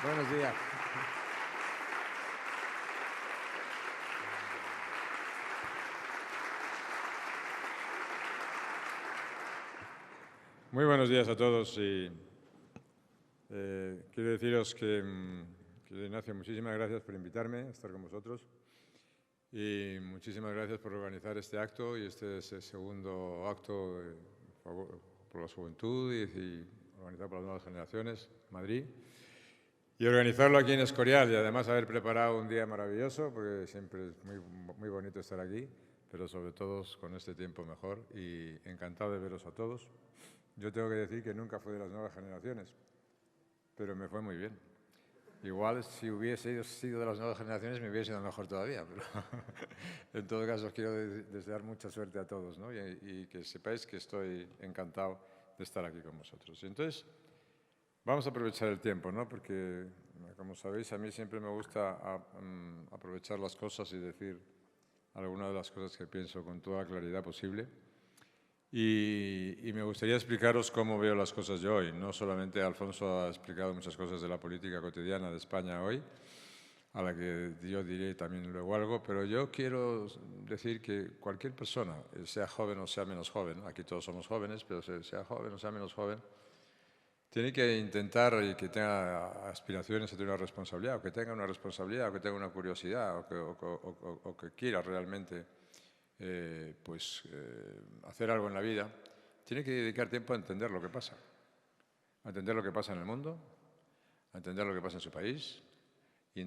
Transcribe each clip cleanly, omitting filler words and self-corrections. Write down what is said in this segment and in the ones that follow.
Buenos días. Muy buenos días a todos y quiero deciros que, Ignacio, muchísimas gracias por invitarme a estar con vosotros y muchísimas gracias por organizar este acto, y este es el segundo acto por la juventud y organizado por las nuevas generaciones, Madrid. Y organizarlo aquí en Escorial y además haber preparado un día maravilloso, porque siempre es muy bonito estar aquí, pero sobre todo con este tiempo mejor, y encantado de veros a todos. Yo tengo que decir que nunca fui de las nuevas generaciones, pero me fue muy bien. Igual si hubiese sido de las nuevas generaciones me hubiese ido mejor todavía, pero en todo caso os quiero desear mucha suerte a todos, ¿no? y que sepáis que estoy encantado de estar aquí con vosotros. Y entonces, vamos a aprovechar el tiempo, ¿no? Porque, como sabéis, a mí siempre me gusta aprovechar las cosas y decir algunas de las cosas que pienso con toda claridad posible. Y me gustaría explicaros cómo veo las cosas yo hoy. No solamente Alfonso ha explicado muchas cosas de la política cotidiana de España hoy, a la que yo diré también luego algo, pero yo quiero decir que cualquier persona, sea joven o sea menos joven, aquí todos somos jóvenes, pero sea joven o sea menos joven, tiene que intentar, y que tenga aspiraciones a tener una responsabilidad, o que tenga una responsabilidad, o que tenga una curiosidad, o que quiera realmente hacer algo en la vida, tiene que dedicar tiempo a entender lo que pasa. A entender lo que pasa en el mundo, a entender lo que pasa en su país, y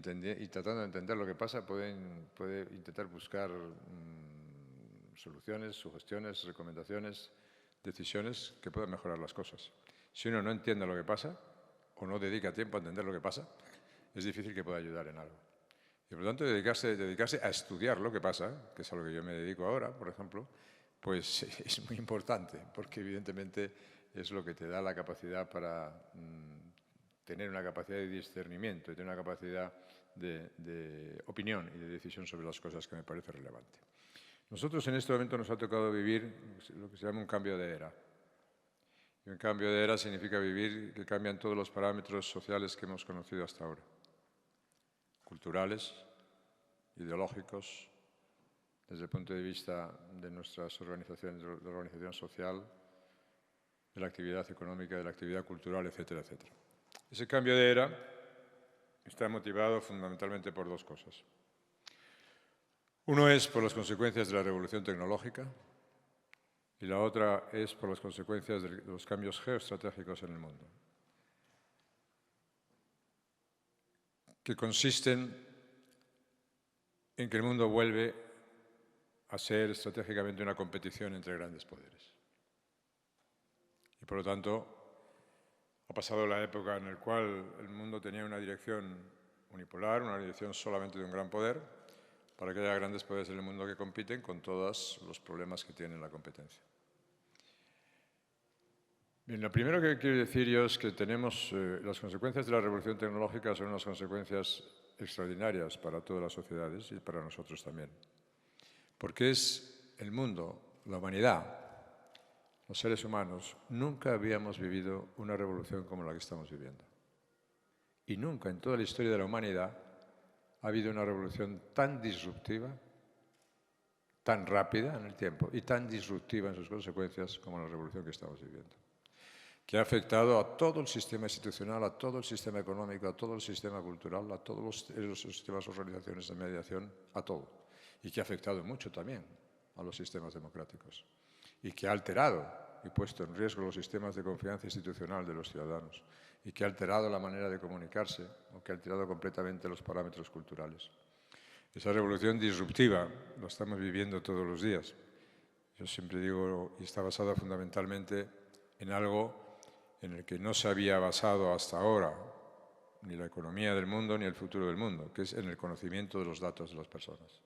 tratando de entender lo que pasa puede intentar buscar soluciones, sugestiones, recomendaciones, decisiones que puedan mejorar las cosas. Si uno no entiende lo que pasa o no dedica tiempo a entender lo que pasa, es difícil que pueda ayudar en algo. Y por lo tanto, dedicarse a estudiar lo que pasa, que es a lo que yo me dedico ahora, por ejemplo, pues es muy importante, porque evidentemente es lo que te da la capacidad para tener una capacidad de discernimiento y tener una capacidad de opinión y de decisión sobre las cosas, que me parece relevante. Nosotros en este momento nos ha tocado vivir lo que se llama un cambio de era. Y un cambio de era significa vivir que cambian todos los parámetros sociales que hemos conocido hasta ahora. Culturales, ideológicos, desde el punto de vista de nuestras organizaciones, de la organización social, de la actividad económica, de la actividad cultural, etcétera, etcétera. Ese cambio de era está motivado fundamentalmente por dos cosas. Uno es por las consecuencias de la revolución tecnológica y la otra es por las consecuencias de los cambios geoestratégicos en el mundo, que consisten en que el mundo vuelve a ser estratégicamente una competición entre grandes poderes. Y por lo tanto, ha pasado la época en la cual el mundo tenía una dirección unipolar, una dirección solamente de un gran poder, para que haya grandes poderes en el mundo que compiten con todos los problemas que tiene la competencia. Bien, lo primero que quiero decir yo es que tenemos las consecuencias de la revolución tecnológica son unas consecuencias extraordinarias para todas las sociedades y para nosotros también. Porque es el mundo, la humanidad, los seres humanos, nunca habíamos vivido una revolución como la que estamos viviendo. Y nunca en toda la historia de la humanidad ha habido una revolución tan disruptiva, tan rápida en el tiempo y tan disruptiva en sus consecuencias como la revolución que estamos viviendo, que ha afectado a todo el sistema institucional, a todo el sistema económico, a todo el sistema cultural, a todos los sistemas, organizaciones de mediación, a todo. Y que ha afectado mucho también a los sistemas democráticos. Y que ha alterado y puesto en riesgo los sistemas de confianza institucional de los ciudadanos. Y que ha alterado la manera de comunicarse, o que ha alterado completamente los parámetros culturales. Esa revolución disruptiva la estamos viviendo todos los días. Yo siempre digo, y está basada fundamentalmente en algo en el que no se había basado hasta ahora ni la economía del mundo ni el futuro del mundo, que es en el conocimiento de los datos de las personas.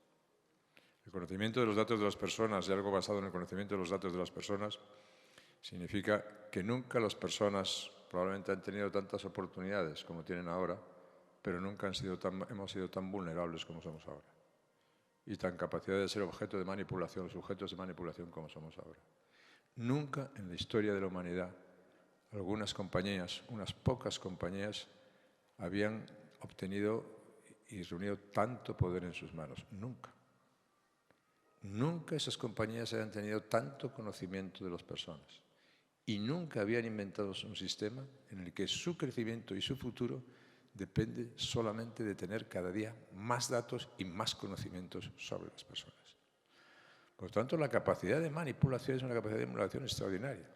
El conocimiento de los datos de las personas y algo basado en el conocimiento de los datos de las personas significa que nunca las personas probablemente han tenido tantas oportunidades como tienen ahora, pero nunca hemos sido tan vulnerables como somos ahora. Y tan capacidad de ser objeto de manipulación, sujetos de manipulación como somos ahora. Nunca en la historia de la humanidad algunas compañías, unas pocas compañías, habían obtenido y reunido tanto poder en sus manos. Nunca. Nunca esas compañías habían tenido tanto conocimiento de las personas. Y nunca habían inventado un sistema en el que su crecimiento y su futuro depende solamente de tener cada día más datos y más conocimientos sobre las personas. Por lo tanto, la capacidad de manipulación es una capacidad de manipulación extraordinaria.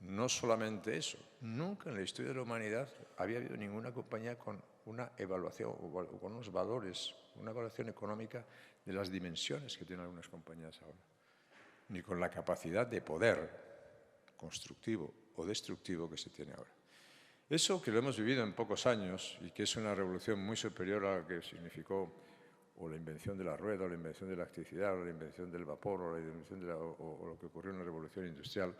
No solamente eso, nunca en la historia de la humanidad había habido ninguna compañía con una evaluación o con unos valores, una evaluación económica de las dimensiones que tienen algunas compañías ahora, ni con la capacidad de poder constructivo o destructivo que se tiene ahora. Eso que lo hemos vivido en pocos años y que es una revolución muy superior a la que significó o la invención de la rueda, o la invención de la electricidad, o la invención del vapor, o, la invención de o lo que ocurrió en la revolución industrial.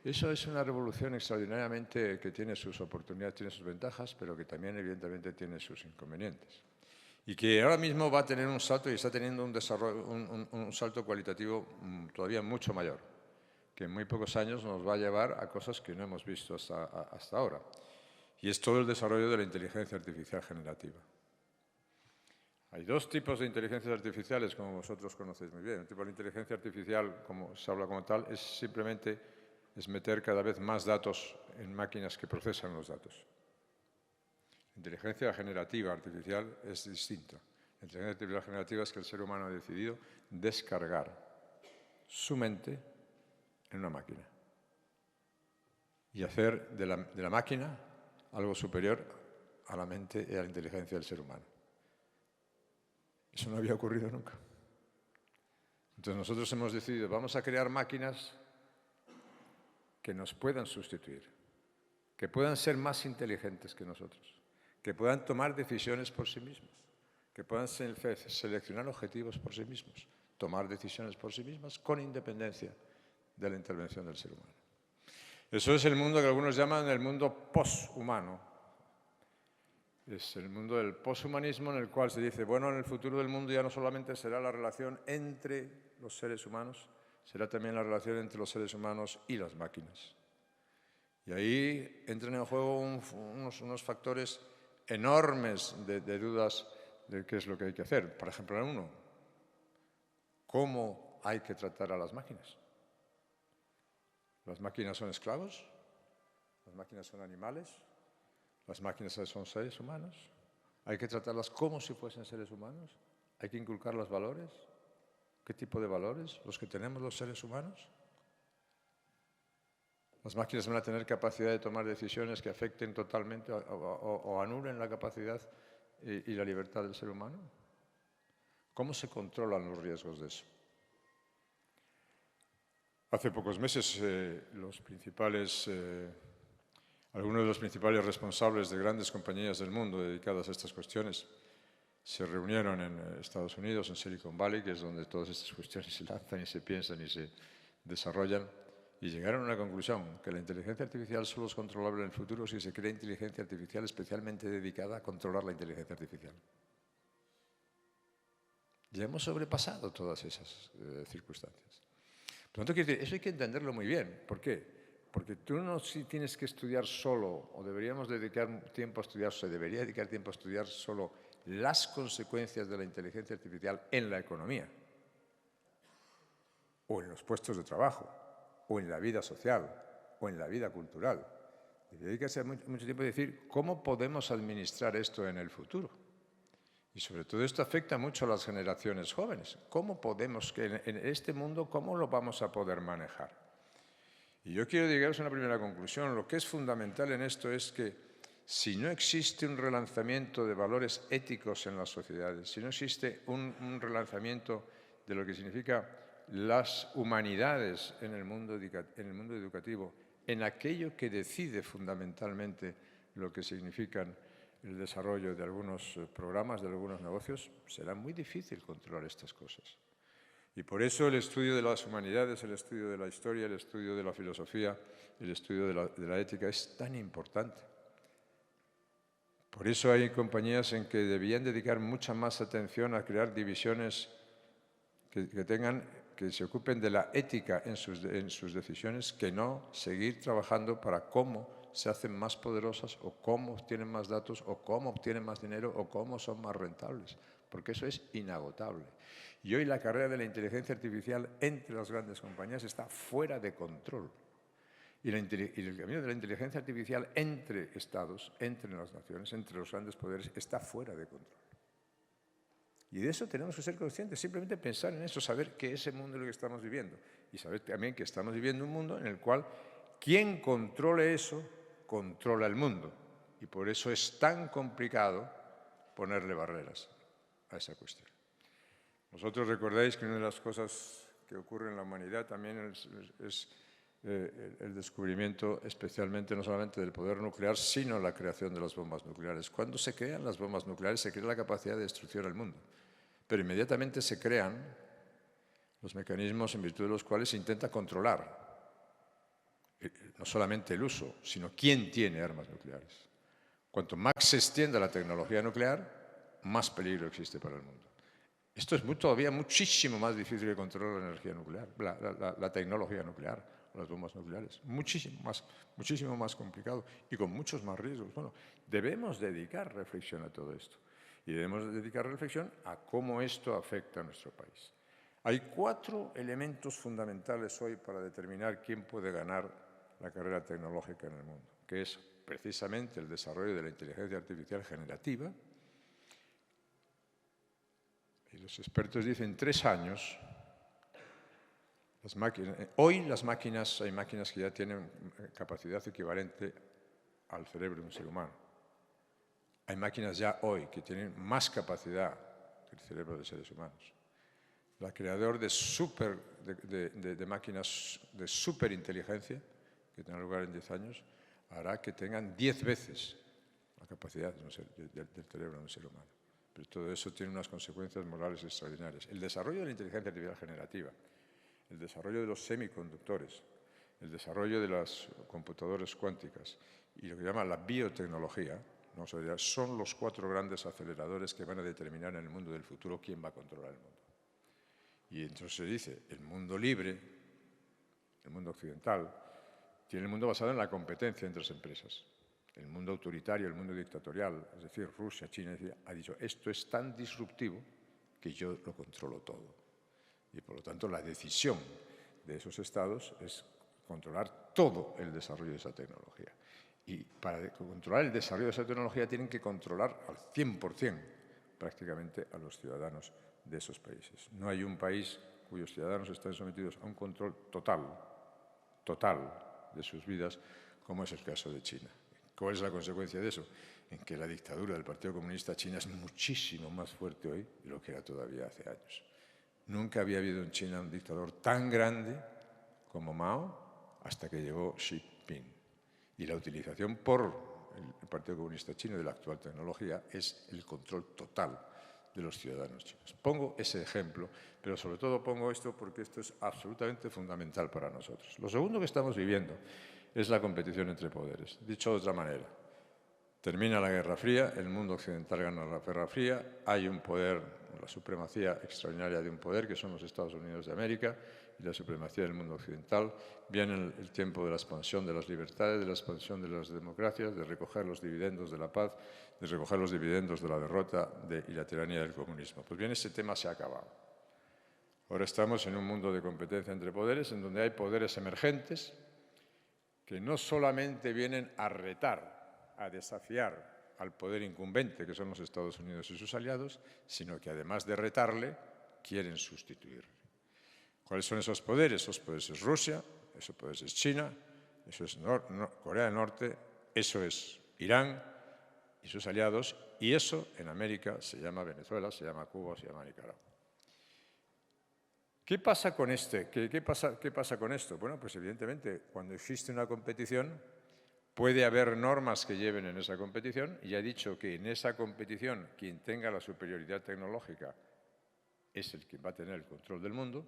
Eso es una revolución extraordinariamente que tiene sus oportunidades, tiene sus ventajas, pero que también evidentemente tiene sus inconvenientes. Y que ahora mismo va a tener un salto y está teniendo un desarrollo, un salto cualitativo todavía mucho mayor, que en muy pocos años nos va a llevar a cosas que no hemos visto hasta ahora. Y es todo el desarrollo de la inteligencia artificial generativa. Hay dos tipos de inteligencias artificiales, como vosotros conocéis muy bien. El tipo de inteligencia artificial, como se habla como tal, es simplemente meter cada vez más datos en máquinas que procesan los datos. La inteligencia generativa artificial es distinta. La inteligencia artificial generativa es que el ser humano ha decidido descargar su mente en una máquina y hacer de la máquina algo superior a la mente y a la inteligencia del ser humano. Eso no había ocurrido nunca. Entonces nosotros hemos decidido, vamos a crear máquinas que nos puedan sustituir, que puedan ser más inteligentes que nosotros, que puedan tomar decisiones por sí mismos, que puedan seleccionar objetivos por sí mismos, tomar decisiones por sí mismas con independencia de la intervención del ser humano. Eso es el mundo que algunos llaman el mundo poshumano. Es el mundo del poshumanismo en el cual se dice, bueno, en el futuro del mundo ya no solamente será la relación entre los seres humanos, será también la relación entre los seres humanos y las máquinas. Y ahí entran en juego unos factores enormes de dudas de qué es lo que hay que hacer. Por ejemplo, uno, ¿cómo hay que tratar a las máquinas? ¿Las máquinas son esclavos? ¿Las máquinas son animales? ¿Las máquinas son seres humanos? ¿Hay que tratarlas como si fuesen seres humanos? ¿Hay que inculcarles valores? ¿Qué tipo de valores? ¿Los que tenemos los seres humanos? ¿Las máquinas van a tener capacidad de tomar decisiones que afecten totalmente o anulen la capacidad y la libertad del ser humano? ¿Cómo se controlan los riesgos de eso? Hace pocos meses algunos de los principales responsables de grandes compañías del mundo dedicadas a estas cuestiones se reunieron en Estados Unidos, en Silicon Valley, que es donde todas estas cuestiones se lanzan y se piensan y se desarrollan, y llegaron a una conclusión, que la inteligencia artificial solo es controlable en el futuro si se crea inteligencia artificial especialmente dedicada a controlar la inteligencia artificial. Ya hemos sobrepasado todas esas circunstancias. Por lo tanto, quiero decir, eso hay que entenderlo muy bien. ¿Por qué? Porque tú no tienes que estudiar solo, o deberíamos dedicar tiempo a estudiar, se debería dedicar tiempo a estudiar solo las consecuencias de la inteligencia artificial en la economía, o en los puestos de trabajo, o en la vida social, o en la vida cultural. Debería dedicarse mucho tiempo a decir cómo podemos administrar esto en el futuro. Y sobre todo esto afecta mucho a las generaciones jóvenes. ¿Cómo podemos, en este mundo, cómo lo vamos a poder manejar? Y yo quiero llegaros a una primera conclusión. Lo que es fundamental en esto es que si no existe un relanzamiento de valores éticos en las sociedades, si no existe un relanzamiento de lo que significa las humanidades en el mundo educativo, en aquello que decide fundamentalmente lo que significan el desarrollo de algunos programas, de algunos negocios, será muy difícil controlar estas cosas. Y por eso el estudio de las humanidades, el estudio de la historia, el estudio de la filosofía, el estudio de la ética es tan importante. Por eso hay compañías en que debían dedicar mucha más atención a crear divisiones que se ocupen de la ética en sus decisiones, que no seguir trabajando para cómo se hacen más poderosas o cómo obtienen más datos o cómo obtienen más dinero o cómo son más rentables, porque eso es inagotable. Y hoy la carrera de la inteligencia artificial entre las grandes compañías está fuera de control. Y el camino de la inteligencia artificial entre estados, entre las naciones, entre los grandes poderes, está fuera de control. Y de eso tenemos que ser conscientes, simplemente pensar en eso, saber que ese mundo es lo que estamos viviendo. Y saber también que estamos viviendo un mundo en el cual quien controle eso, controla el mundo. Y por eso es tan complicado ponerle barreras a esa cuestión. Vosotros recordáis que una de las cosas que ocurre en la humanidad también es el descubrimiento especialmente no solamente del poder nuclear, sino la creación de las bombas nucleares. Cuando se crean las bombas nucleares se crea la capacidad de destrucción del mundo, pero inmediatamente se crean los mecanismos en virtud de los cuales se intenta controlar no solamente el uso, sino quién tiene armas nucleares. Cuanto más se extienda la tecnología nuclear, más peligro existe para el mundo. Esto es todavía muchísimo más difícil de controlar la energía nuclear, la tecnología nuclear, las bombas nucleares. Muchísimo más complicado y con muchos más riesgos. Bueno, debemos dedicar reflexión a todo esto y debemos dedicar reflexión a cómo esto afecta a nuestro país. Hay 4 elementos fundamentales hoy para determinar quién puede ganar la carrera tecnológica en el mundo, que es precisamente el desarrollo de la inteligencia artificial generativa. Y los expertos dicen 3 años. Hoy hay máquinas que ya tienen capacidad equivalente al cerebro de un ser humano. Hay máquinas ya hoy que tienen más capacidad que el cerebro de seres humanos. El creador de máquinas de superinteligencia, que tendrá lugar en 10 años, hará que tengan 10 veces la capacidad del cerebro de un ser humano. Pero todo eso tiene unas consecuencias morales extraordinarias. El desarrollo de la inteligencia artificial generativa, el desarrollo de los semiconductores, el desarrollo de las computadoras cuánticas y lo que llama la biotecnología, son los 4 grandes aceleradores que van a determinar en el mundo del futuro quién va a controlar el mundo. Y entonces se dice, el mundo libre, el mundo occidental, tiene el mundo basado en la competencia entre las empresas. El mundo autoritario, el mundo dictatorial, es decir, Rusia, China, ha dicho, esto es tan disruptivo que yo lo controlo todo. Y por lo tanto, la decisión de esos estados es controlar todo el desarrollo de esa tecnología. Y para controlar el desarrollo de esa tecnología tienen que controlar al 100% prácticamente a los ciudadanos de esos países. No hay un país cuyos ciudadanos están sometidos a un control total de sus vidas, como es el caso de China. ¿Cuál es la consecuencia de eso? En que la dictadura del Partido Comunista China es muchísimo más fuerte hoy de lo que era todavía hace años. Nunca había habido en China un dictador tan grande como Mao hasta que llegó Xi Jinping. Y la utilización por el Partido Comunista Chino de la actual tecnología es el control total de los ciudadanos chinos. Pongo ese ejemplo, pero sobre todo pongo esto porque esto es absolutamente fundamental para nosotros. Lo segundo que estamos viviendo es la competición entre poderes. Dicho de otra manera, termina la Guerra Fría, el mundo occidental gana la Guerra Fría, hay un poder, la supremacía extraordinaria de un poder que son los Estados Unidos de América y la supremacía del mundo occidental. Viene el tiempo de la expansión de las libertades, de la expansión de las democracias, de recoger los dividendos de la paz, de recoger los dividendos de la derrota y la tiranía del comunismo. Pues bien, ese tema se ha acabado. Ahora estamos en un mundo de competencia entre poderes, en donde hay poderes emergentes que no solamente vienen a retar, a desafiar al poder incumbente, que son los Estados Unidos y sus aliados, sino que además de retarle, quieren sustituirle. ¿Cuáles son esos poderes? Esos poderes es Rusia, esos poderes es China, eso es Corea del Norte, eso es Irán y sus aliados, y eso en América se llama Venezuela, se llama Cuba, se llama Nicaragua. ¿Qué pasa con ¿Qué pasa con esto? Bueno, pues evidentemente cuando existe una competición puede haber normas que lleven en esa competición, y ya he dicho que en esa competición quien tenga la superioridad tecnológica es el que va a tener el control del mundo,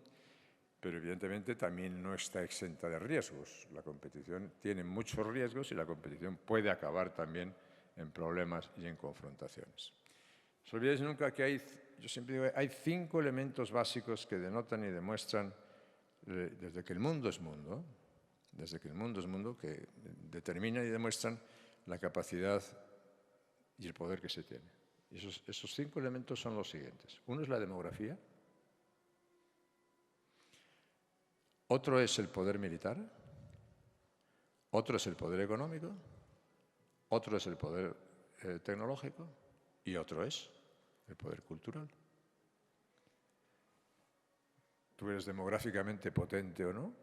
pero evidentemente también no está exenta de riesgos. La competición tiene muchos riesgos y la competición puede acabar también en problemas y en confrontaciones. No os olvidéis nunca que yo siempre digo, hay 5 elementos básicos que denotan y demuestran, desde que el mundo es mundo, desde que el mundo es mundo, que determinan y demuestran la capacidad y el poder que se tiene. Y esos 5 elementos son los siguientes. Uno es la demografía, otro es el poder militar, otro es el poder económico, otro es el poder tecnológico y otro es el poder cultural. ¿Tú eres demográficamente potente o no?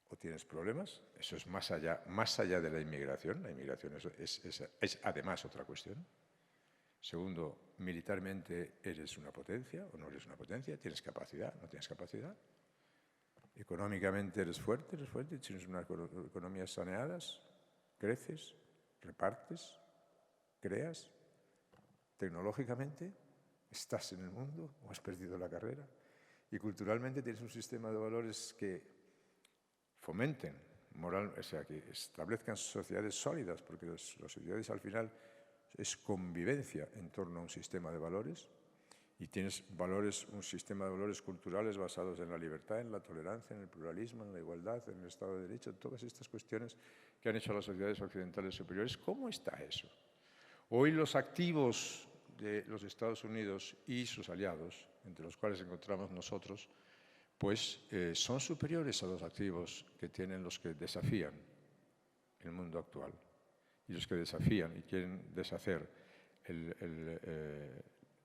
¿O tienes problemas? Eso es más allá de la inmigración. La inmigración es además otra cuestión. Segundo, militarmente eres una potencia o no eres una potencia, tienes capacidad, no tienes capacidad. Económicamente eres fuerte, tienes unas economías saneadas, creces, repartes, creas. Tecnológicamente estás en el mundo o has perdido la carrera. Y culturalmente tienes un sistema de valores que fomenten moral, o sea, que establezcan sociedades sólidas, porque las sociedades al final es convivencia en torno a un sistema de valores, y tienes valores, un sistema de valores culturales basados en la libertad, en la tolerancia, en el pluralismo, en la igualdad, en el Estado de Derecho, todas estas cuestiones que han hecho a las sociedades occidentales superiores. ¿Cómo está eso? Hoy los activos de los Estados Unidos y sus aliados, entre los cuales encontramos nosotros, pues son superiores a los activos que tienen los que desafían el mundo actual y los que desafían y quieren deshacer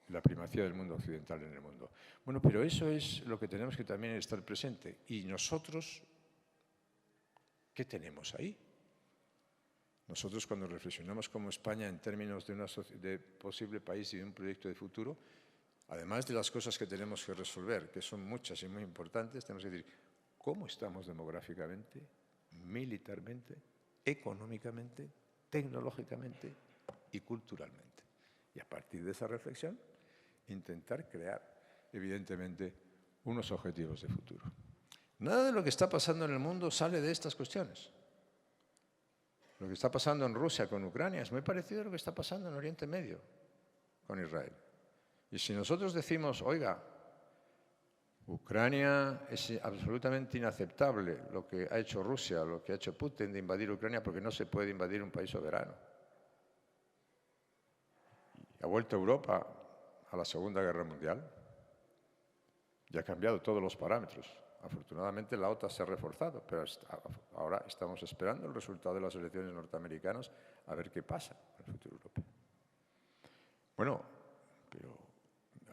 la primacía del mundo occidental en el mundo. Bueno, pero eso es lo que tenemos que también estar presente. ¿Y nosotros qué tenemos ahí? Nosotros, cuando reflexionamos como España en términos de posible país y de un proyecto de futuro, además de las cosas que tenemos que resolver, que son muchas y muy importantes, tenemos que decir cómo estamos demográficamente, militarmente, económicamente, tecnológicamente y culturalmente. Y a partir de esa reflexión, intentar crear, evidentemente, unos objetivos de futuro. Nada de lo que está pasando en el mundo sale de estas cuestiones. Lo que está pasando en Rusia con Ucrania es muy parecido a lo que está pasando en Oriente Medio con Israel. Y si nosotros decimos, oiga, Ucrania es absolutamente inaceptable lo que ha hecho Rusia, lo que ha hecho Putin de invadir Ucrania, porque no se puede invadir un país soberano. Y ha vuelto Europa a la Segunda Guerra Mundial y ha cambiado todos los parámetros. Afortunadamente la OTAN se ha reforzado, pero ahora estamos esperando el resultado de las elecciones norteamericanas a ver qué pasa en el futuro europeo. Bueno, pero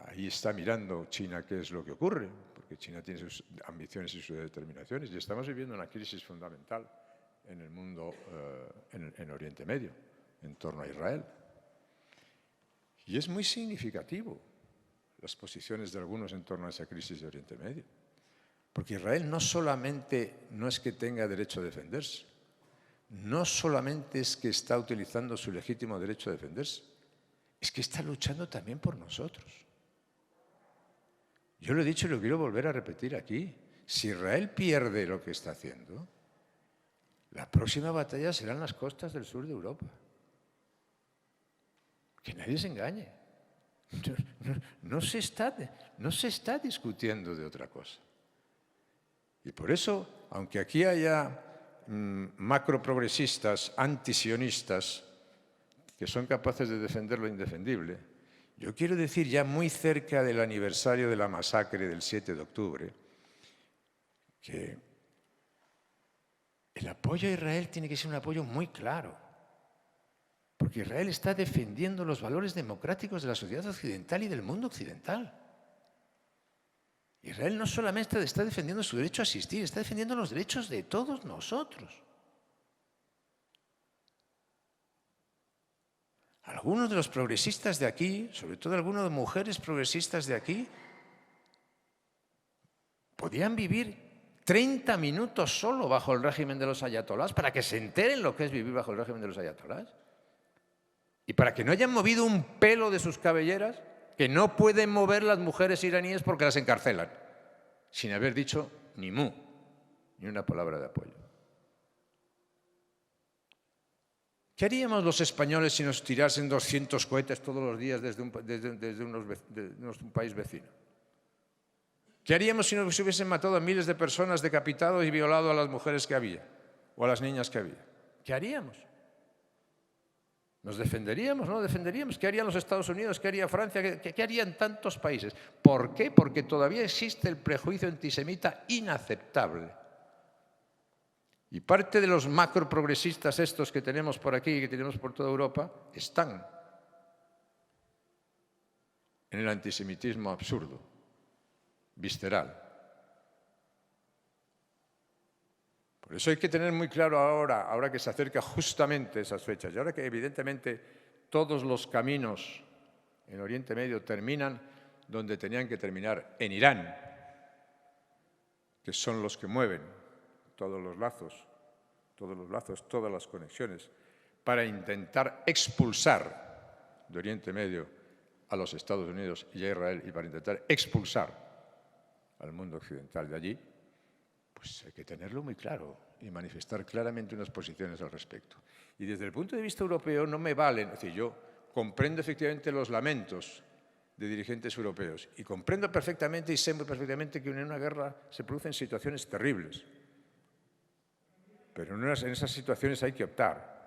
ahí está mirando China qué es lo que ocurre, porque China tiene sus ambiciones y sus determinaciones, y estamos viviendo una crisis fundamental en el mundo, en Oriente Medio, en torno a Israel. Y es muy significativo las posiciones de algunos en torno a esa crisis de Oriente Medio. Porque Israel no solamente no es que tenga derecho a defenderse, no solamente es que está utilizando su legítimo derecho a defenderse, es que está luchando también por nosotros. Yo lo he dicho y lo quiero volver a repetir aquí. Si Israel pierde lo que está haciendo, la próxima batalla será en las costas del sur de Europa. Que nadie se engañe. No se está discutiendo de otra cosa. Y por eso, aunque aquí haya macroprogresistas, antisionistas, que son capaces de defender lo indefendible, yo quiero decir, ya muy cerca del aniversario de la masacre del 7 de octubre, que el apoyo a Israel tiene que ser un apoyo muy claro, porque Israel está defendiendo los valores democráticos de la sociedad occidental y del mundo occidental. Israel no solamente está defendiendo su derecho a existir, está defendiendo los derechos de todos nosotros. Algunos de los progresistas de aquí, sobre todo algunas de mujeres progresistas de aquí, podían vivir 30 minutos solo bajo el régimen de los ayatolás para que se enteren lo que es vivir bajo el régimen de los ayatolás. Y para que no hayan movido un pelo de sus cabelleras, que no pueden mover las mujeres iraníes porque las encarcelan, sin haber dicho ni mu, ni una palabra de apoyo. ¿Qué haríamos los españoles si nos tirasen 200 cohetes todos los días desde un país vecino? ¿Qué haríamos si no se hubiesen matado a miles de personas, decapitado y violado a las mujeres que había o a las niñas que había? ¿Qué haríamos? ¿Nos defenderíamos? ¿No defenderíamos? ¿Qué harían los Estados Unidos? ¿Qué haría Francia? ¿Qué harían tantos países? ¿Por qué? Porque todavía existe el prejuicio antisemita inaceptable. Y parte de los macroprogresistas estos que tenemos por aquí y que tenemos por toda Europa están en el antisemitismo absurdo, visceral. Por eso hay que tener muy claro ahora que se acerca justamente esas fechas, y ahora que evidentemente todos los caminos en Oriente Medio terminan donde tenían que terminar, en Irán, que son los que mueven todos los lazos, todas las conexiones, para intentar expulsar de Oriente Medio a los Estados Unidos y a Israel y para intentar expulsar al mundo occidental de allí, pues hay que tenerlo muy claro y manifestar claramente unas posiciones al respecto. Y desde el punto de vista europeo no me valen, es decir, yo comprendo efectivamente los lamentos de dirigentes europeos y comprendo perfectamente y sé muy perfectamente que en una guerra se producen situaciones terribles. Pero en esas situaciones hay que optar.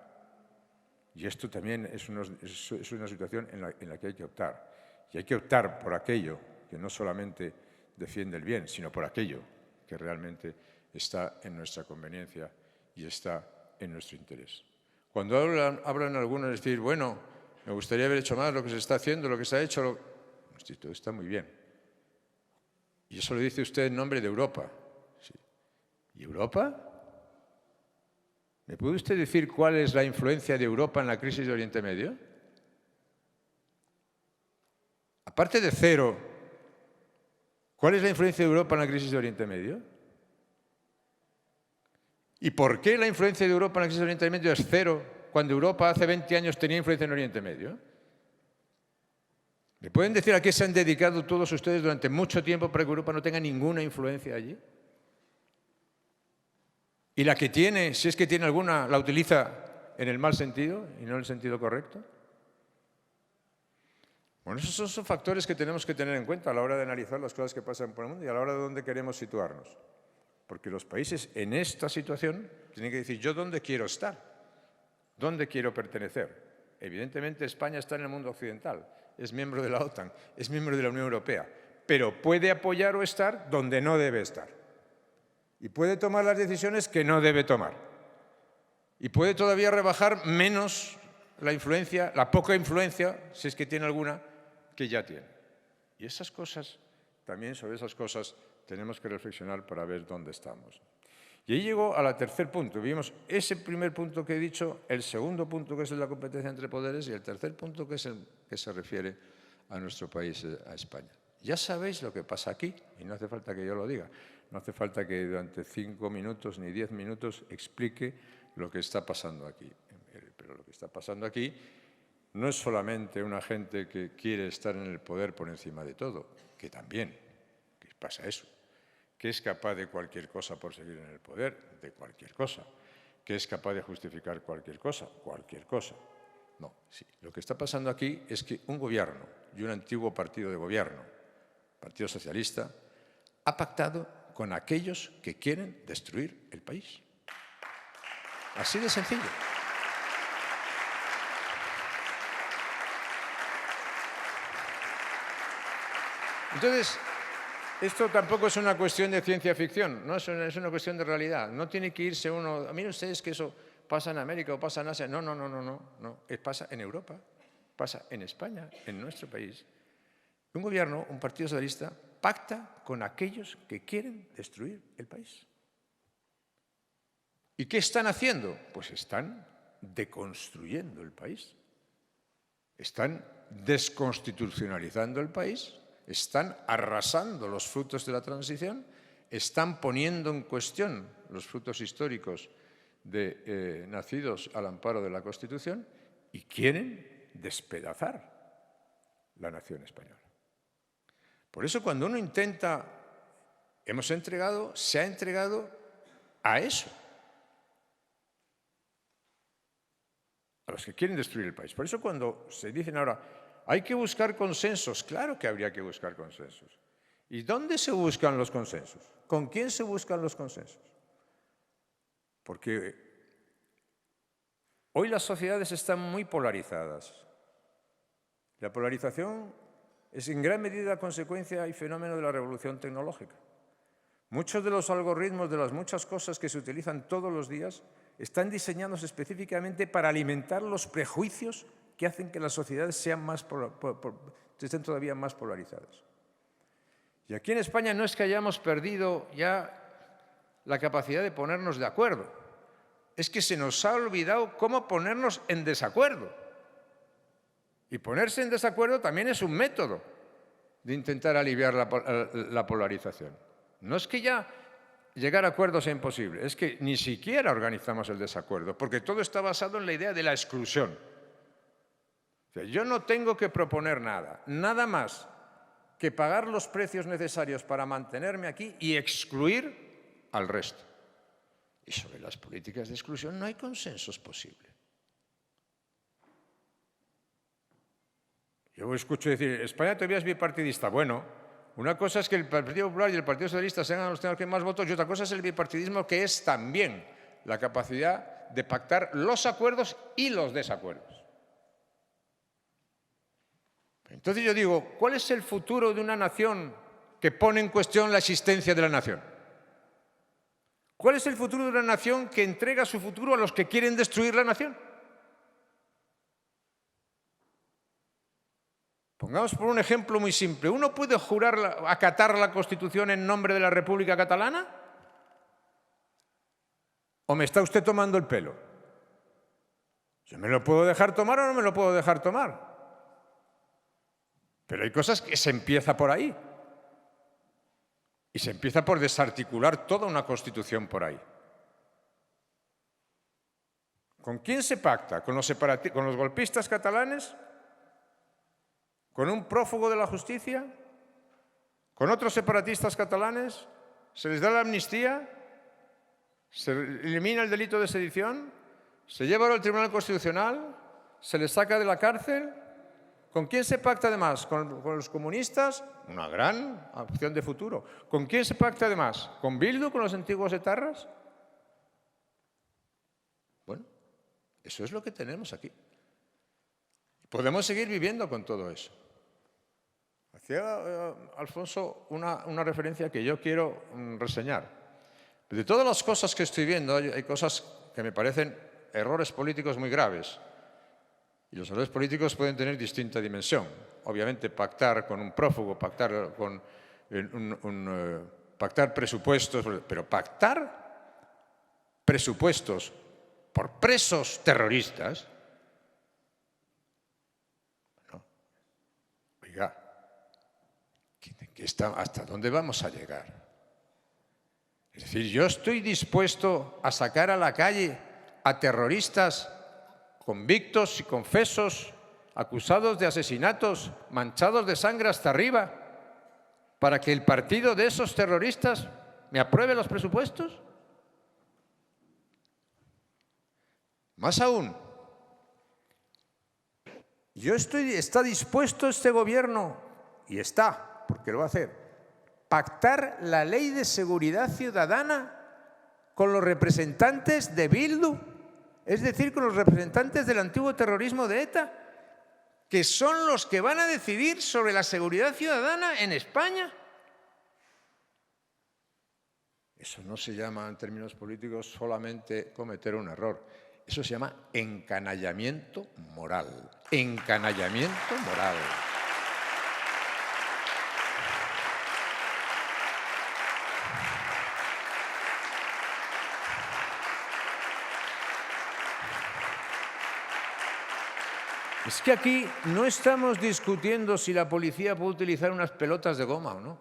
Y esto también es una situación en la que hay que optar. Y hay que optar por aquello que no solamente defiende el bien, sino por aquello que realmente está en nuestra conveniencia y está en nuestro interés. Cuando hablan algunos de decir, bueno, me gustaría haber hecho más lo que se está haciendo, lo que se ha hecho, sí, todo está muy bien. Y eso lo dice usted en nombre de Europa. Sí. ¿Y Europa? ¿Me puede usted decir cuál es la influencia de Europa en la crisis de Oriente Medio? Aparte de cero, ¿cuál es la influencia de Europa en la crisis de Oriente Medio? ¿Y por qué la influencia de Europa en la crisis de Oriente Medio es cero cuando Europa hace 20 años tenía influencia en Oriente Medio? ¿Me pueden decir a qué se han dedicado todos ustedes durante mucho tiempo para que Europa no tenga ninguna influencia allí? ¿Y la que tiene, si es que tiene alguna, la utiliza en el mal sentido y no en el sentido correcto? Bueno, esos son factores que tenemos que tener en cuenta a la hora de analizar las cosas que pasan por el mundo y a la hora de dónde queremos situarnos. Porque los países en esta situación tienen que decir, ¿yo dónde quiero estar? ¿Dónde quiero pertenecer? Evidentemente España está en el mundo occidental, es miembro de la OTAN, es miembro de la Unión Europea, pero puede apoyar o estar donde no debe estar. Y puede tomar las decisiones que no debe tomar. Y puede todavía rebajar menos la influencia, la poca influencia, si es que tiene alguna, que ya tiene. Y esas cosas, también sobre esas cosas, tenemos que reflexionar para ver dónde estamos. Y ahí llego al tercer punto. Vimos ese primer punto que he dicho, el segundo punto que es la competencia entre poderes y el tercer punto que es el que se refiere a nuestro país, a España. Ya sabéis lo que pasa aquí y no hace falta que yo lo diga. No hace falta que durante 5 minutos ni 10 minutos explique lo que está pasando aquí. Pero lo que está pasando aquí no es solamente una gente que quiere estar en el poder por encima de todo, que también, que pasa eso, que es capaz de cualquier cosa por seguir en el poder, de cualquier cosa, que es capaz de justificar cualquier cosa. No, sí. Lo que está pasando aquí es que un gobierno y un antiguo partido de gobierno, Partido Socialista, ha pactado con aquellos que quieren destruir el país. Así de sencillo. Entonces, esto tampoco es una cuestión de ciencia ficción, no es una cuestión de realidad. No tiene que irse uno... Miren ustedes que eso pasa en América o pasa en Asia. No. Pasa en Europa, pasa en España, en nuestro país. Un gobierno, un partido socialista, pacta con aquellos que quieren destruir el país. ¿Y qué están haciendo? Pues están deconstruyendo el país. Están desconstitucionalizando el país, están arrasando los frutos de la transición, están poniendo en cuestión los frutos históricos nacidos al amparo de la Constitución y quieren despedazar la nación española. Por eso cuando uno intenta, se ha entregado a eso, a los que quieren destruir el país. Por eso cuando se dicen ahora, hay que buscar consensos, claro que habría que buscar consensos. ¿Y dónde se buscan los consensos? ¿Con quién se buscan los consensos? Porque hoy las sociedades están muy polarizadas. La polarización es en gran medida consecuencia y fenómeno de la revolución tecnológica. Muchos de los algoritmos, de las muchas cosas que se utilizan todos los días, están diseñados específicamente para alimentar los prejuicios que hacen que las sociedades estén todavía más polarizadas. Y aquí en España no es que hayamos perdido ya la capacidad de ponernos de acuerdo, es que se nos ha olvidado cómo ponernos en desacuerdo. Y ponerse en desacuerdo también es un método de intentar aliviar la polarización. No es que ya llegar a acuerdos sea imposible, es que ni siquiera organizamos el desacuerdo, porque todo está basado en la idea de la exclusión. O sea, yo no tengo que proponer nada más que pagar los precios necesarios para mantenerme aquí y excluir al resto. Y sobre las políticas de exclusión no hay consensos posibles. Yo escucho decir, España todavía es bipartidista. Bueno, una cosa es que el Partido Popular y el Partido Socialista sean los que más votos y otra cosa es el bipartidismo, que es también la capacidad de pactar los acuerdos y los desacuerdos. Entonces yo digo, ¿cuál es el futuro de una nación que pone en cuestión la existencia de la nación? ¿Cuál es el futuro de una nación que entrega su futuro a los que quieren destruir la nación? Pongamos por un ejemplo muy simple. ¿Uno puede acatar la Constitución en nombre de la República Catalana? ¿O me está usted tomando el pelo? ¿Yo me lo puedo dejar tomar o no me lo puedo dejar tomar? Pero hay cosas que se empieza por ahí. Y se empieza por desarticular toda una Constitución por ahí. ¿Con quién se pacta? ¿Con los golpistas catalanes? ¿Con un prófugo de la justicia? ¿Con otros separatistas catalanes? ¿Se les da la amnistía? ¿Se elimina el delito de sedición? ¿Se lleva al Tribunal Constitucional? ¿Se les saca de la cárcel? ¿Con quién se pacta además? ¿Con los comunistas? Una gran opción de futuro. ¿Con quién se pacta además? ¿Con Bildu, con los antiguos etarras? Bueno, eso es lo que tenemos aquí. Podemos seguir viviendo con todo eso. Hacía Alfonso una referencia que yo quiero reseñar. De todas las cosas que estoy viendo, hay cosas que me parecen errores políticos muy graves. Y los errores políticos pueden tener distinta dimensión. Obviamente, pactar con un prófugo, pactar presupuestos, pero pactar presupuestos por presos terroristas. Bueno, oiga, ¿hasta dónde vamos a llegar? Es decir, yo estoy dispuesto a sacar a la calle a terroristas convictos y confesos, acusados de asesinatos, manchados de sangre hasta arriba, para que el partido de esos terroristas me apruebe los presupuestos. Más aún, está dispuesto este gobierno, y está, porque lo va a hacer, pactar la ley de seguridad ciudadana con los representantes de Bildu, es decir, con los representantes del antiguo terrorismo de ETA, que son los que van a decidir sobre la seguridad ciudadana en España. Eso no se llama, en términos políticos, solamente cometer un error. Eso se llama encanallamiento moral. Encanallamiento moral. Es que aquí no estamos discutiendo si la policía puede utilizar unas pelotas de goma o no.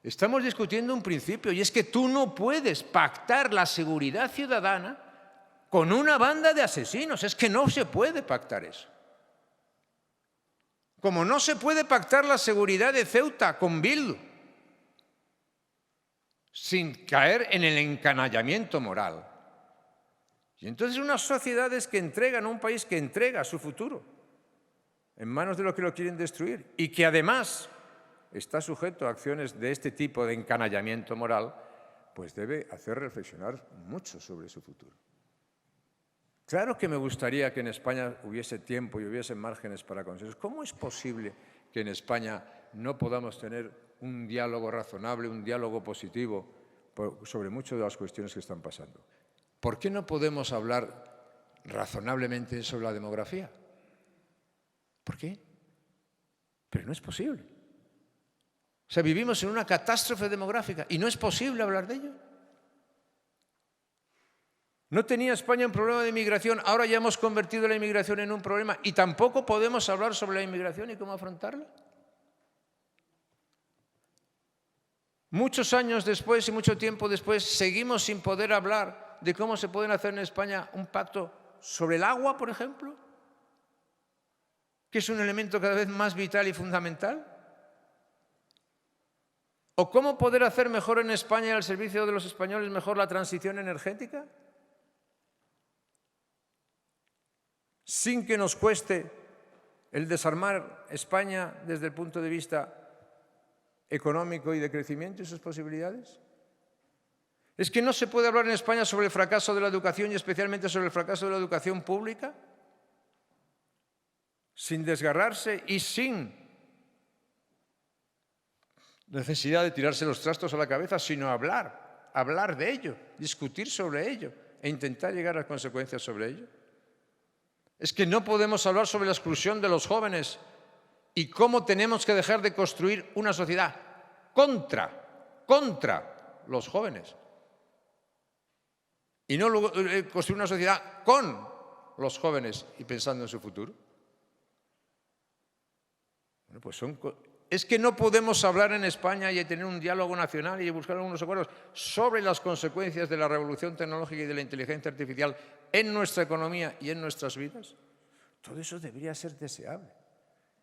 Estamos discutiendo un principio, y es que tú no puedes pactar la seguridad ciudadana con una banda de asesinos. Es que no se puede pactar eso. Como no se puede pactar la seguridad de Ceuta con Bildu, sin caer en el encanallamiento moral. Y entonces unas sociedades que entregan, un país que entrega su futuro en manos de los que lo quieren destruir, y que además está sujeto a acciones de este tipo de encanallamiento moral, pues debe hacer reflexionar mucho sobre su futuro. Claro que me gustaría que en España hubiese tiempo y hubiese márgenes para consensos. ¿Cómo es posible que en España no podamos tener un diálogo razonable, un diálogo positivo sobre muchas de las cuestiones que están pasando? ¿Por qué no podemos hablar razonablemente sobre la demografía? ¿Por qué? Pero no es posible. O sea, vivimos en una catástrofe demográfica y no es posible hablar de ello. No tenía España un problema de inmigración, ahora ya hemos convertido la inmigración en un problema y tampoco podemos hablar sobre la inmigración y cómo afrontarla. Muchos años después y mucho tiempo después seguimos sin poder hablar de cómo se puede hacer en España un pacto sobre el agua, por ejemplo, que es un elemento cada vez más vital y fundamental. ¿O cómo poder hacer mejor en España y al servicio de los españoles mejor la transición energética? Sin que nos cueste el desarmar España desde el punto de vista económico y de crecimiento y sus posibilidades. ¿Es que no se puede hablar en España sobre el fracaso de la educación y especialmente sobre el fracaso de la educación pública? Sin desgarrarse y sin necesidad de tirarse los trastos a la cabeza, sino hablar de ello, discutir sobre ello e intentar llegar a consecuencias sobre ello. Es que no podemos hablar sobre la exclusión de los jóvenes y cómo tenemos que dejar de construir una sociedad contra los jóvenes y no construir una sociedad con los jóvenes y pensando en su futuro. Bueno, pues es que no podemos hablar en España y tener un diálogo nacional y buscar algunos acuerdos sobre las consecuencias de la revolución tecnológica y de la inteligencia artificial en nuestra economía y en nuestras vidas. Todo eso debería ser deseable.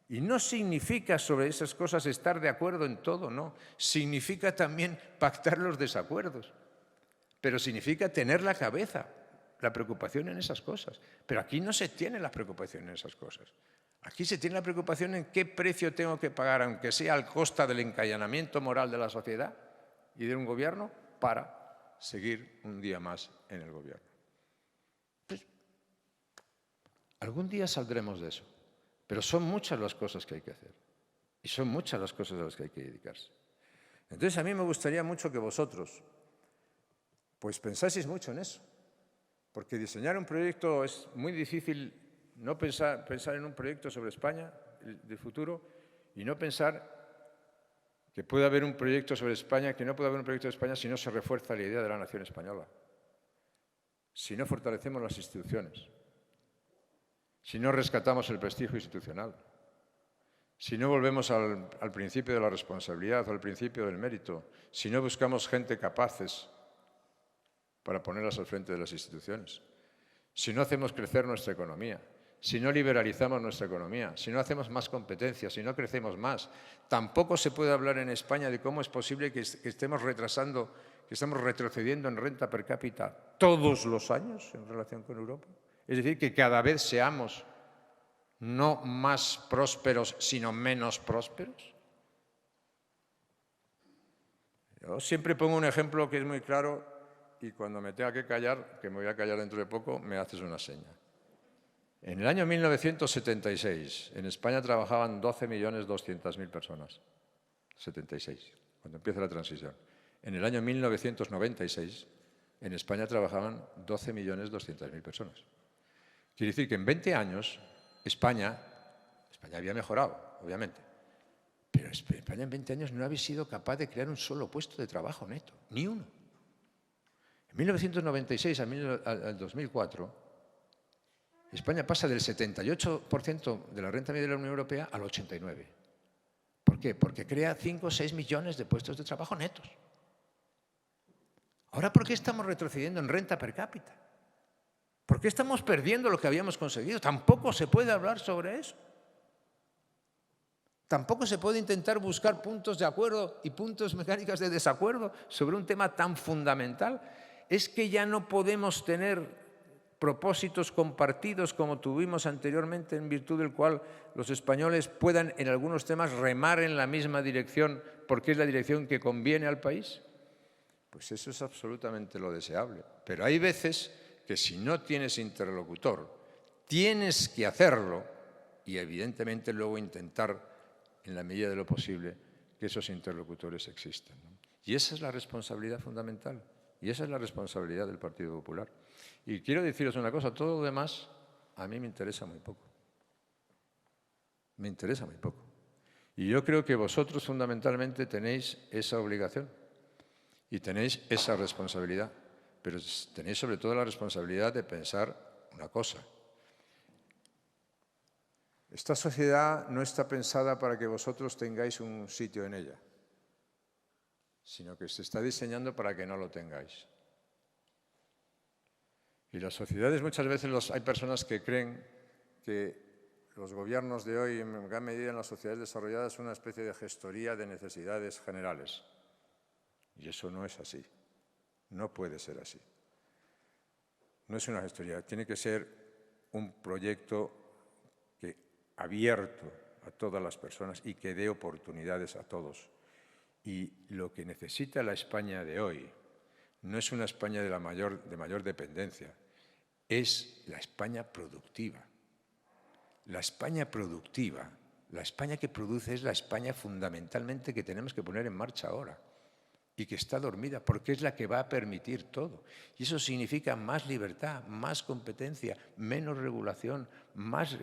Y no significa sobre esas cosas estar de acuerdo en todo, no. Significa también pactar los desacuerdos. Pero significa tener la cabeza, la preocupación en esas cosas. Pero aquí no se tiene la preocupación en esas cosas. Aquí se tiene la preocupación en qué precio tengo que pagar, aunque sea a costa del encañonamiento moral de la sociedad y de un gobierno, para seguir un día más en el gobierno. Pues, algún día saldremos de eso, pero son muchas las cosas que hay que hacer y son muchas las cosas a las que hay que dedicarse. Entonces a mí me gustaría mucho que vosotros pues pensaseis mucho en eso, porque diseñar un proyecto es muy difícil. No pensar en un proyecto sobre España de futuro y no pensar que puede haber un proyecto sobre España, que no puede haber un proyecto de España si no se refuerza la idea de la nación española, si no fortalecemos las instituciones, si no rescatamos el prestigio institucional, si no volvemos al principio de la responsabilidad o al principio del mérito, si no buscamos gente capaces para ponerlas al frente de las instituciones, si no hacemos crecer nuestra economía, si no liberalizamos nuestra economía, si no hacemos más competencia, si no crecemos más, tampoco se puede hablar en España de cómo es posible que estemos retrasando, que estamos retrocediendo en renta per cápita todos los años en relación con Europa. Es decir, que cada vez seamos no más prósperos, sino menos prósperos. Yo siempre pongo un ejemplo que es muy claro y cuando me tenga que callar, que me voy a callar dentro de poco, me haces una seña. En el año 1976, en España trabajaban 12.200.000 personas. 76, cuando empieza la transición. En el año 1996, en España trabajaban 12.200.000 personas. Quiere decir que en 20 años, España había mejorado, obviamente, pero España en 20 años no había sido capaz de crear un solo puesto de trabajo neto, ni uno. En 1996 al 2004, España pasa del 78% de la renta media de la Unión Europea al 89%. ¿Por qué? Porque crea 5 o 6 millones de puestos de trabajo netos. Ahora, ¿por qué estamos retrocediendo en renta per cápita? ¿Por qué estamos perdiendo lo que habíamos conseguido? Tampoco se puede hablar sobre eso. Tampoco se puede intentar buscar puntos de acuerdo y puntos mecánicos de desacuerdo sobre un tema tan fundamental. Es que ya no podemos tener propósitos compartidos como tuvimos anteriormente, en virtud del cual los españoles puedan en algunos temas remar en la misma dirección porque es la dirección que conviene al país? Pues eso es absolutamente lo deseable. Pero hay veces que si no tienes interlocutor, tienes que hacerlo y evidentemente luego intentar, en la medida de lo posible, que esos interlocutores existan, ¿no? Y esa es la responsabilidad fundamental. Y esa es la responsabilidad del Partido Popular. Y quiero deciros una cosa, todo lo demás a mí me interesa muy poco. Me interesa muy poco. Y yo creo que vosotros fundamentalmente tenéis esa obligación y tenéis esa responsabilidad, pero tenéis sobre todo la responsabilidad de pensar una cosa. Esta sociedad no está pensada para que vosotros tengáis un sitio en ella, sino que se está diseñando para que no lo tengáis. Y las sociedades, muchas veces hay personas que creen que los gobiernos de hoy, en gran medida en las sociedades desarrolladas, son una especie de gestoría de necesidades generales. Y eso no es así. No puede ser así. No es una gestoría, tiene que ser un proyecto abierto a todas las personas y que dé oportunidades a todos. Y lo que necesita la España de hoy no es una España de mayor dependencia, es la España productiva. La España productiva, la España que produce es la España fundamentalmente que tenemos que poner en marcha ahora y que está dormida porque es la que va a permitir todo. Y eso significa más libertad, más competencia, menos regulación, más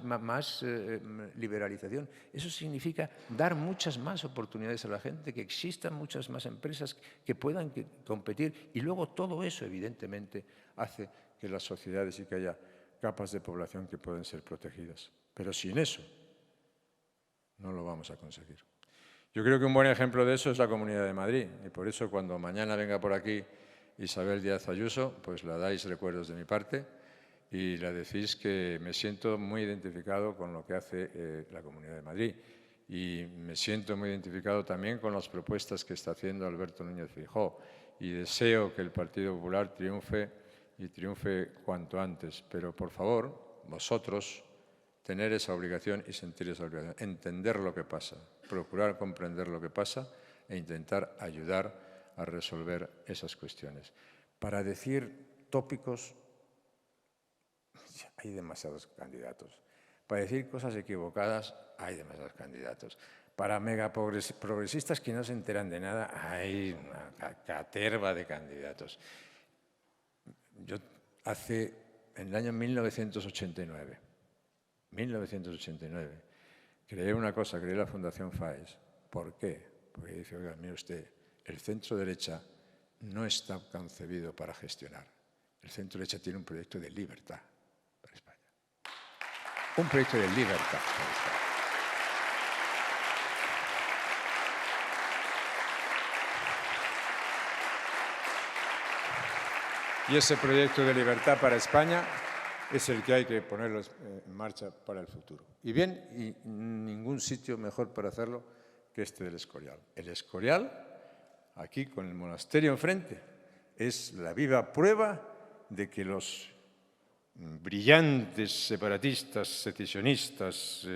liberalización. Eso significa dar muchas más oportunidades a la gente, que existan muchas más empresas que puedan competir. Y luego todo eso, evidentemente, hace que las sociedades y que haya capas de población que pueden ser protegidas. Pero sin eso no lo vamos a conseguir. Yo creo que un buen ejemplo de eso es la Comunidad de Madrid, y por eso cuando mañana venga por aquí Isabel Díaz Ayuso, pues la dais recuerdos de mi parte y la decís que me siento muy identificado con lo que hace la Comunidad de Madrid y me siento muy identificado también con las propuestas que está haciendo Alberto Núñez Feijóo y deseo que el Partido Popular triunfe y triunfe cuanto antes, pero por favor, vosotros, tener esa obligación y sentir esa obligación, entender lo que pasa, procurar comprender lo que pasa e intentar ayudar a resolver esas cuestiones. Para decir tópicos hay demasiados candidatos. Para decir cosas equivocadas hay demasiados candidatos. Para megaprogresistas que no se enteran de nada hay una caterva de candidatos. Yo en el año 1989, creé una cosa, creé la Fundación FAES. ¿Por qué? Porque dice, oiga, mire usted, el centro derecha no está concebido para gestionar. El centro derecha tiene un proyecto de libertad para España. Un proyecto de libertad para España. Y ese proyecto de libertad para España es el que hay que ponerlo en marcha para el futuro. Y bien, y ningún sitio mejor para hacerlo que este del Escorial. El Escorial, aquí con el monasterio enfrente, es la viva prueba de que los brillantes separatistas, secesionistas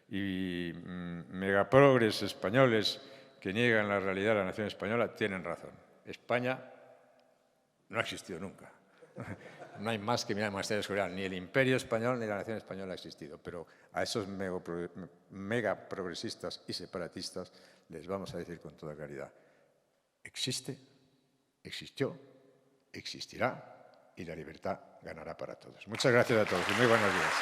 y megaprogres españoles que niegan la realidad de la nación española tienen razón. España no ha existido nunca. No hay más que mirar el monasterio Escorial. Ni el imperio español ni la nación española ha existido. Pero a esos megaprogresistas y separatistas les vamos a decir con toda claridad: existe, existió, existirá y la libertad ganará para todos. Muchas gracias a todos y muy buenos días.